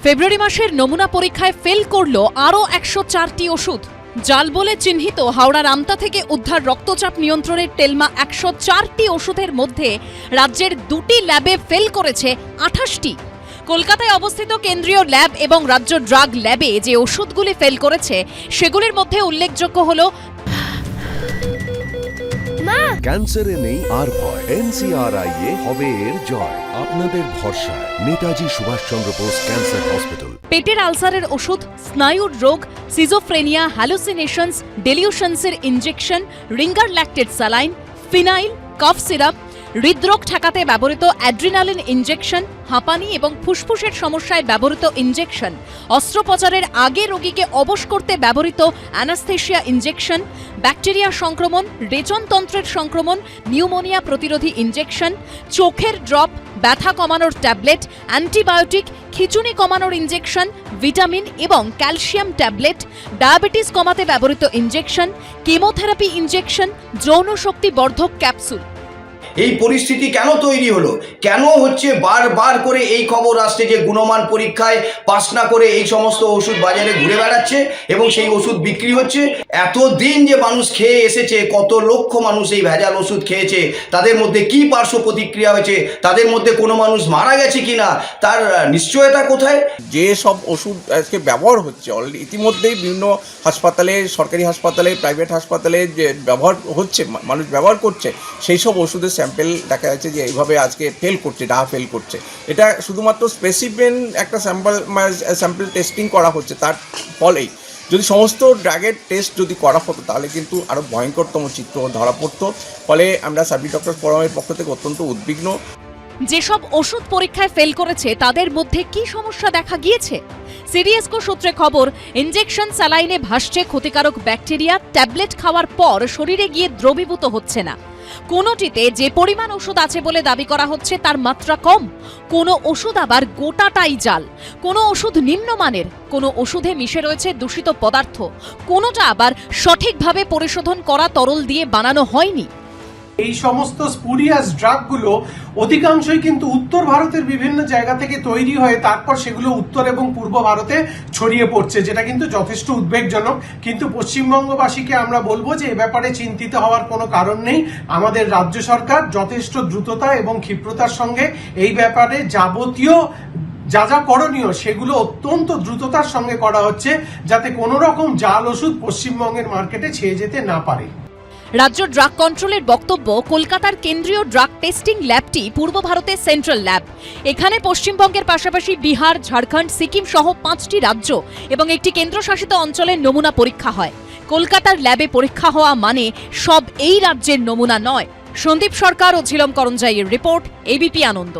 ফেব্রুয়ারি মাসের নমুনা পরীক্ষায় ফেল করল আরও 104টি ওষুধ। জাল বলে চিহ্নিত হাওড়ার আমতা থেকে উদ্ধার রক্তচাপ নিয়ন্ত্রণের টেলমা 104টি ওষুধের মধ্যে রাজ্যের 2টি ল্যাবে ফেল করেছে 28টি। কলকাতায় অবস্থিত কেন্দ্রীয় ল্যাব এবং রাজ্য ড্রাগ ল্যাবে যে ওষুধগুলি ফেল করেছে সেগুলির মধ্যে উল্লেখযোগ্য হল ক্যান্সারে নেই আর ভয়, NCRI এ হবে এর জয়। আপনাদের ভরসা নেতাজি সুভাষচন্দ্র বোস ক্যান্সার হসপিটাল। পেটের আলসারের ওষুধ, স্নায়ুর রোগ, সিজোফ্রেনিয়া, হ্যালুসিনেশনস, ডেলিউশনসের injection, ringer lactated saline, phenyl, cough syrup, হৃদরোগ ঠেকাতে ব্যবহৃত অ্যাড্রিনালিন ইনজেকশন, হাঁপানি এবং ফুসফুসের সমস্যায় ব্যবহৃত ইনজেকশন, অস্ত্রোপচারের আগে রোগীকে অবশ করতে ব্যবহৃত অ্যানাস্থেশিয়া ইনজেকশন, ব্যাকটেরিয়া সংক্রমণ, রেচনতন্ত্রের সংক্রমণ, নিউমোনিয়া প্রতিরোধী ইনজেকশন, চোখের ড্রপ, ব্যথা কমানোর ট্যাবলেট, অ্যান্টিবায়োটিক, খিঁচুনি কমানোর ইনজেকশন, ভিটামিন এবং ক্যালসিয়াম ট্যাবলেট, ডায়াবেটিস কমাতে ব্যবহৃত ইনজেকশন, কেমোথেরাপি ইনজেকশন, যৌন শক্তি বর্ধক ক্যাপসুল। এই পরিস্থিতি কেন তৈরি হলো? কেন হচ্ছে বারবার করে এই খবর আসছে যে গুণমান পরীক্ষায় পাস না করে এই সমস্ত ওষুধ বাজারে ঘুরে বেড়াচ্ছে এবং সেই ওষুধ বিক্রি হচ্ছে? এতদিন যে মানুষ খেয়ে এসেছে, কত লক্ষ মানুষ এই ভেজাল ওষুধ খেয়েছে, তাদের মধ্যে কি পার্শ্ব প্রতিক্রিয়া হয়েছে, তাদের মধ্যে কোনো মানুষ মারা গেছে কিনা তার নিশ্চয়তা কোথায়? যে সব ওষুধ আজকে ব্যবহার হচ্ছে অলরেডি ইতিমধ্যেই বিভিন্ন হাসপাতালে, সরকারি হাসপাতালে, প্রাইভেট হাসপাতালে যে ব্যবহার হচ্ছে, মানুষ ব্যবহার করছে, সেই সব ওষুধের স্যাম্পেল দেখা যাচ্ছে যে এইভাবে আজকে ফেল করছে, ফেল করছে। এটা শুধুমাত্র স্পেসিফিক একটা স্যাম্পল টেস্টিং করা হচ্ছে, তার ফলেই যদি সমস্ত ড্রাগের টেস্ট যদি করা হতো তাহলে কিন্তু আরও ভয়ঙ্করতম চিত্র ধরা পড়তো। ফলে আমরা সার্ভিস ডক্টর ফোরামের পক্ষ থেকে অত্যন্ত উদ্বিগ্ন। যেসব ওষুধ পরীক্ষায় ফেল করেছে তাদের মধ্যে কি সমস্যা দেখা গিয়েছে? সিডিএসকো সূত্রে খবর, ইনজেকশন স্যালাইনে ভাসছে ক্ষতিকারক ব্যাকটেরিয়া, ট্যাবলেট খাওয়ার পর শরীরে গিয়ে দ্রবীভূত হচ্ছে না। কোনোটিতে যে পরিমাণ ওষুধ আছে বলে দাবি করা হচ্ছে তার মাত্রা কম, কোনো ওষুধ আবার গোটাটাই জাল, কোনো ওষুধ নিম্নমানের, কোনো ওষুধে মিশে রয়েছে দূষিত পদার্থ, কোনোটা আবার সঠিকভাবে পরিশোধন করা তরল দিয়ে বানানো হয়নি। এই সমস্ত স্পুরিয়াস ড্রাগগুলো অধিকাংশই কিন্তু উত্তর ভারতের বিভিন্ন জায়গা থেকে তৈরি হয়ে তারপর সেগুলো উত্তর এবং পূর্ব ভারতে ছড়িয়ে পড়ছে, যেটা কিন্তু যথেষ্ট উদ্বেগজনক। কিন্তু পশ্চিমবঙ্গবাসীকে আমরা বলবো যে এ ব্যাপারে চিন্তিত হওয়ার কোনো কারণ নেই। আমাদের রাজ্য সরকার যথেষ্ট দ্রুততা এবং ক্ষিপ্রতার সঙ্গে এই ব্যাপারে যাবতীয় যা যা করণীয় সেগুলো অত্যন্ত দ্রুততার সঙ্গে করা হচ্ছে, যাতে কোনো রকম জাল ওষুধ পশ্চিমবঙ্গের মার্কেটে ছেয়ে যেতে না পারে। রাজ্য ড্রাগ কন্ট্রোলের বক্তব্য, কলকাতার কেন্দ্রীয় ড্রাগ টেস্টিং ল্যাবটি পূর্ব ভারতের সেন্ট্রাল ল্যাব। এখানে পশ্চিমবঙ্গের পাশাপাশি বিহার, ঝাড়খণ্ড, সিকিম সহ 5টি রাজ্য এবং একটি কেন্দ্রশাসিত অঞ্চলের নমুনা পরীক্ষা হয়। কলকাতার ল্যাবে পরীক্ষা হওয়া মানে সব এই রাজ্যের নমুনা নয়। সন্দীপ সরকার ও ঝিলম করঞ্জাইয়ের রিপোর্ট, এবিপি আনন্দ।